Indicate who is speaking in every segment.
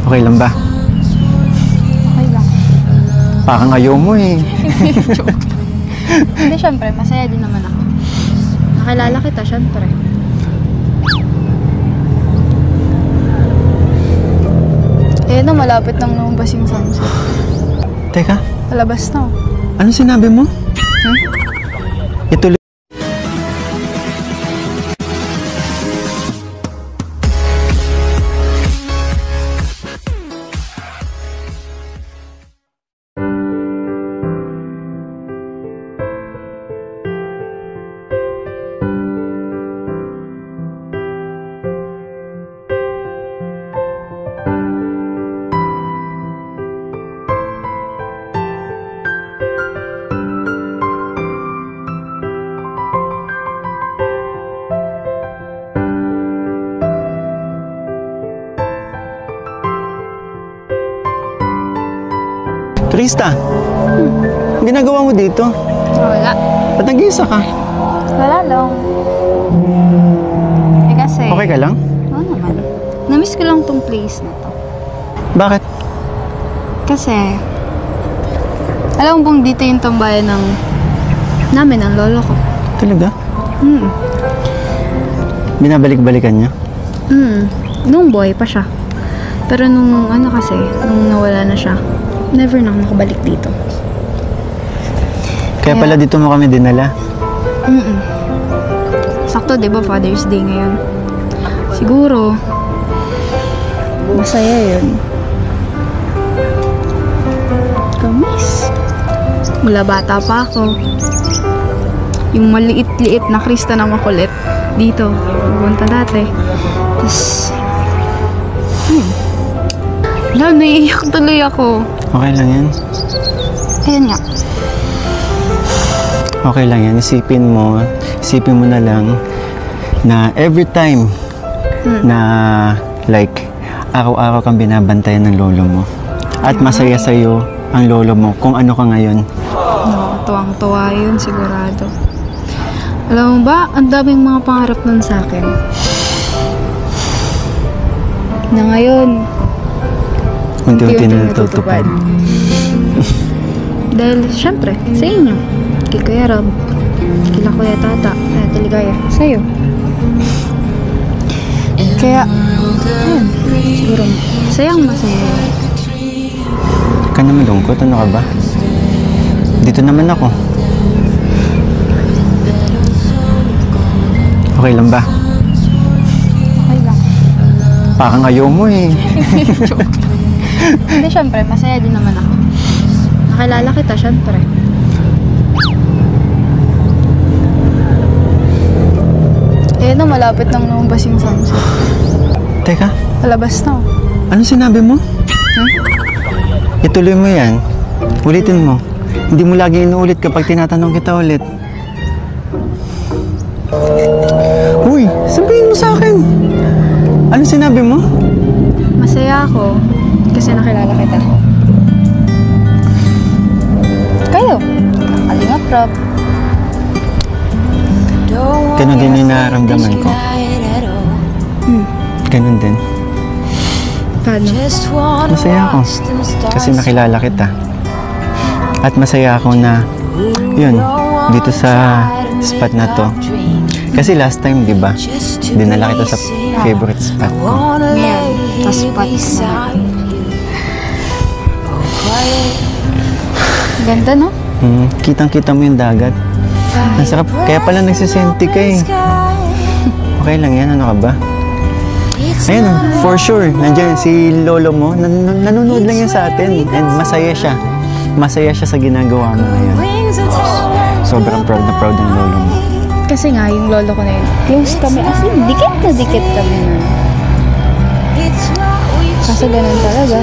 Speaker 1: Okay lang ba?
Speaker 2: Okay lang.
Speaker 1: Parang ayaw mo eh.
Speaker 2: Hindi, syempre, masaya din naman ako. Nakilala kita, syempre. Eh na, malapit nang lumabas yung sunset.
Speaker 1: Teka,
Speaker 2: Palabas na.
Speaker 1: ano sinabi mo? Ituloy. Krista, ang ginagawa mo dito?
Speaker 2: Wala.
Speaker 1: Ba't nag-iisa ka?
Speaker 2: Wala lang. Eh kasi...
Speaker 1: Okay ka lang?
Speaker 2: Oo naman. Namiss ko lang tong place na to.
Speaker 1: Bakit?
Speaker 2: Kasi... Alam mo bang dito yung tambayan namin, ng lolo ko.
Speaker 1: Talaga?
Speaker 2: Hmm.
Speaker 1: Binabalik-balikan niya?
Speaker 2: Nung boy pa siya. Pero nung ano kasi, nung nawala na siya, never na ako nakabalik dito.
Speaker 1: Kaya pala dito mo kami dinala?
Speaker 2: Sakto, di ba, Father's Day ngayon? Siguro, masaya yun. Kamis. Mula bata pa ako. Yung maliit-liit na Krista na makulit. Dito, pupunta dati. Tapos, naiiyak tuloy ako.
Speaker 1: Okay lang yan?
Speaker 2: Ayan nga.
Speaker 1: Okay lang yan. Isipin mo na lang na every time na like araw-araw kang binabantayan ng lolo mo at masaya sa'yo ang lolo mo kung ano ka ngayon.
Speaker 2: No, tuwang-tuwa yun, sigurado. Alam mo ba, ang daming mga pangarap nun sa akin. Na ngayon,
Speaker 1: unti-unti na natutupad.
Speaker 2: Dahil, syempre, sa inyo. Kay Kuya Rob, kila Kuya Tata, kaya Teligaya, sa'yo. Kaya, ayun, siguro, sayang masaya.
Speaker 1: Ka na malungkot, ano ka ba? Dito naman ako. Okay lang ba?
Speaker 2: Okay lang.
Speaker 1: Parang ayaw mo eh.
Speaker 2: Hindi, syempre, masaya din naman ako. Nakilala kita, syempre. Eh na, malapit nang lumabas yung sunset.
Speaker 1: Teka,
Speaker 2: Palabas na.
Speaker 1: ano sinabi mo? Ituloy mo yan. Ulitin mo. Hindi mo lagi inuulit kapag tinatanong kita ulit. Uy, sabihin mo sa akin. Ano sinabi mo?
Speaker 2: Masaya ako kasi nakilala kita. Kayo, Kalingap Rob.
Speaker 1: Ganun din yung nararamdaman ko. Ganun din.
Speaker 2: Paano?
Speaker 1: Masaya ako kasi nakilala kita. At masaya ako na yun, dito sa spot na to. Kasi last time, di ba, dinala kita sa favorite spot ko.
Speaker 2: Ngayon, sa spot naman. Ganda, no?
Speaker 1: Kitang-kita mo yung dagat. Ang sarap. Kaya pala nagsisenti ka eh. Okay lang yan, ano ka ba? Ayun, for sure, nandiyan si lolo mo, nanonood lang yan sa atin. And masaya siya. Masaya siya sa ginagawa mo ngayon. Sobrang proud na proud ng lolo mo.
Speaker 2: Kasi nga, yung lolo ko na yun, close kami. As in, dikit na dikit kami na. Kaso ganun talaga.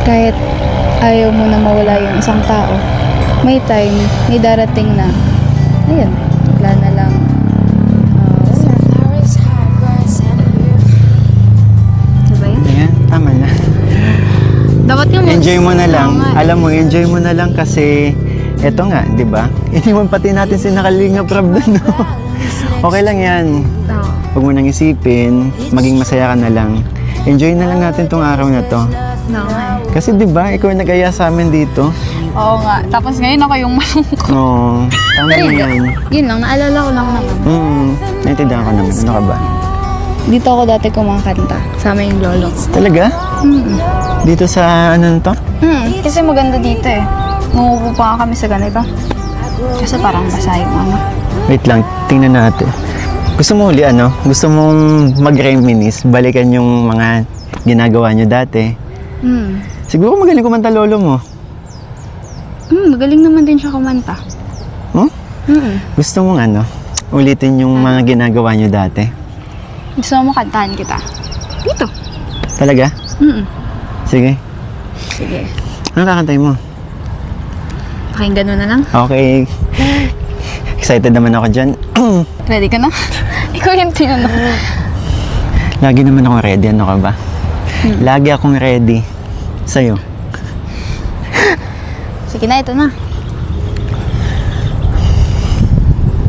Speaker 2: Kahit ayaw mo na mawala yung isang tao, may time, may darating na, ayun, wala na lang. Diba yun?
Speaker 1: Ayan, tama na.
Speaker 2: Dapat yung
Speaker 1: Enjoy mo na lang. Alam mo, enjoy mo na lang kasi eto nga, di ba? Iniwan pati natin si Kalingap Rob doon, no? Okay lang yan. Huwag mo nang isipin, maging masaya ka na lang. Enjoy na lang natin tong araw na to. Kasi di ba ikaw yung nag-aya sa amin dito?
Speaker 2: Oo nga. Tapos ngayon ako yung malungkot.
Speaker 1: Oo, tama na yan.
Speaker 2: Yun lang, naalala ko lang naman.
Speaker 1: Naintindihan ko naman. Ano ka ba?
Speaker 2: Dito ako dati kumakanta. Sama yung lolo.
Speaker 1: Talaga? Dito sa ano to?
Speaker 2: Kasi maganda dito eh. Umuupo pa nga kami sa ganito. Kasi parang basa yung ano.
Speaker 1: Wait lang, tingnan natin. Gusto mo uli ano? Gusto mong mag-reminisce? Balikan yung mga ginagawa nyo dati? Siguro magaling kumanta lolo mo.
Speaker 2: Magaling naman din siya kumanta.
Speaker 1: Huh? Gusto mong ano? Ulitin yung mga ginagawa nyo dati?
Speaker 2: Gusto mo kantahan kita? Dito.
Speaker 1: Talaga? Sige.
Speaker 2: Sige.
Speaker 1: Ano kakantay mo?
Speaker 2: Pakinggan mo na lang.
Speaker 1: Okay. Excited naman ako dyan.
Speaker 2: Ready ka na? Ikaw yung tinanong.
Speaker 1: Lagi naman ako ready. Ano ka ba? Lagi akong ready. Sa'yo.
Speaker 2: Sige na, ito na.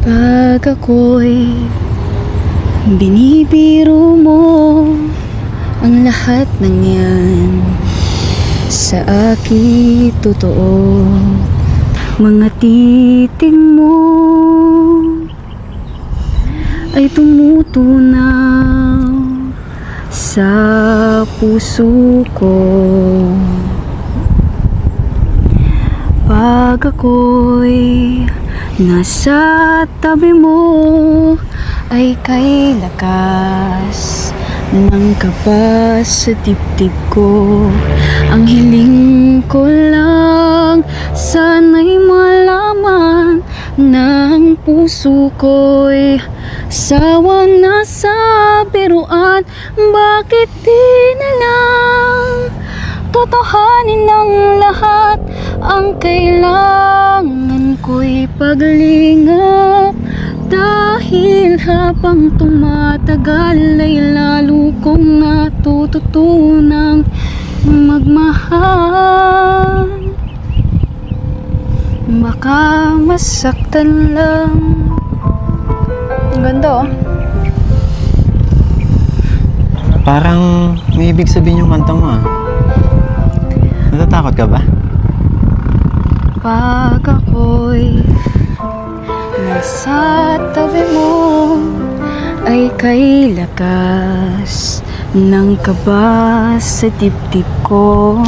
Speaker 2: Pag ako'y binibiro mo ang lahat ng yan sa akin totoo, mga titig mo ay tumutunaw sa puso ko. Pag ako'y nasa tabi mo ay kay lakas ng kapas sa dibdib ko. Ang hiling ko lang sana'y malaman na ang puso ko'y sawa na sa biruan. Bakit di na lang totohanin ang lahat? Ang kailangan ko'y paglingap, dahil habang tumatagal ay lalo kong natututunang magmahal. Baka masaktan lang. Ang ganda oh.
Speaker 1: Parang may ibig sabihin yung kanta mo ah. Natatakot ka ba?
Speaker 2: Pag ako'y nasa tabi mo ay kay lakas ng kaba sa dibdib ko.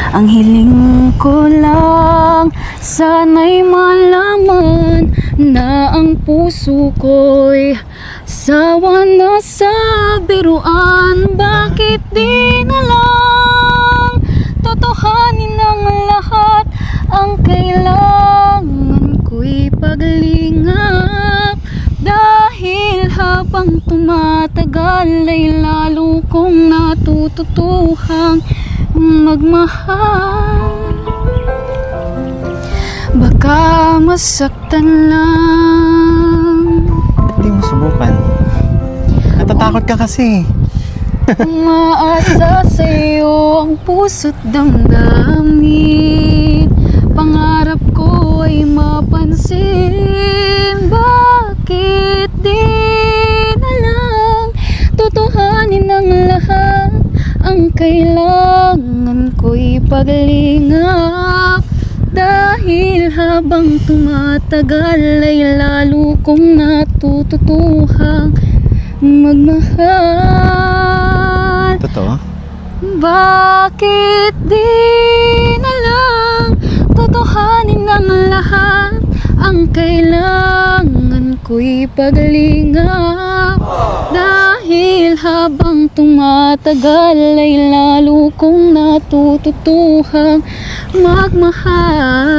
Speaker 2: Ang hiling ko lang sana'y malaman na ang puso ko'y sawa na sa biruan. Bakit di na lang totohanin ang lahat? Ang kailangan ko'y paglingap, dahil habang tumatagal ay lalo kong natututuhang magmahal. Baka masaktan lang.
Speaker 1: Hindi mo subukan. Natatakot ka kasi.
Speaker 2: Umaasa sa'yo ang puso't damdamin. Pangarap ko ay mapansin. Bakit di na lang totohanin ang lahat? Ang kailangan ko'y paglingap, dahil habang tumatagal ay lalo kong natututuhang magmahal.
Speaker 1: Totoo?
Speaker 2: Bakit di na lang totohanin ang lahat? Ang kailangan ko'y paglingap, dahil habang tumatagal ay lalo kong natututuhang magmahal.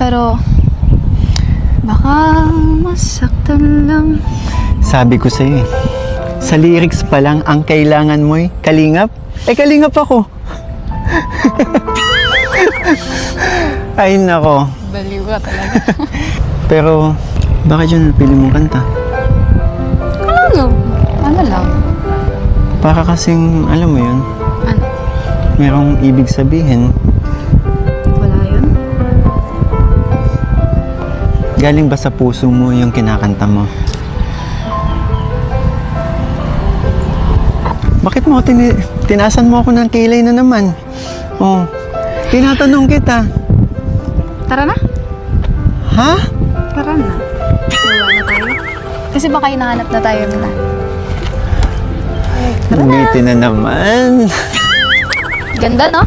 Speaker 2: Pero baka masaktan lang.
Speaker 1: Sabi ko sa'yo eh, sa lyrics pa lang, ang kailangan mo'y kalingap. Eh, kalingap ako. Ay, nako.
Speaker 2: Baliw ka talaga.
Speaker 1: Pero, bakit yun napili mong kanta?
Speaker 2: Ano lang?
Speaker 1: Para kasing, alam mo yun,
Speaker 2: Ano?
Speaker 1: merong ibig sabihin.
Speaker 2: Wala yun?
Speaker 1: Galing ba sa puso mo yung kinakanta mo? Bakit mo tinasan mo ako ng kilay na naman? Oh, tinatanong kita.
Speaker 2: Tara na.
Speaker 1: Ha?
Speaker 2: Tara na. Gawa na tayo. Kasi baka hinahanap na tayo nila.
Speaker 1: Umitin na naman.
Speaker 2: Ganda, no?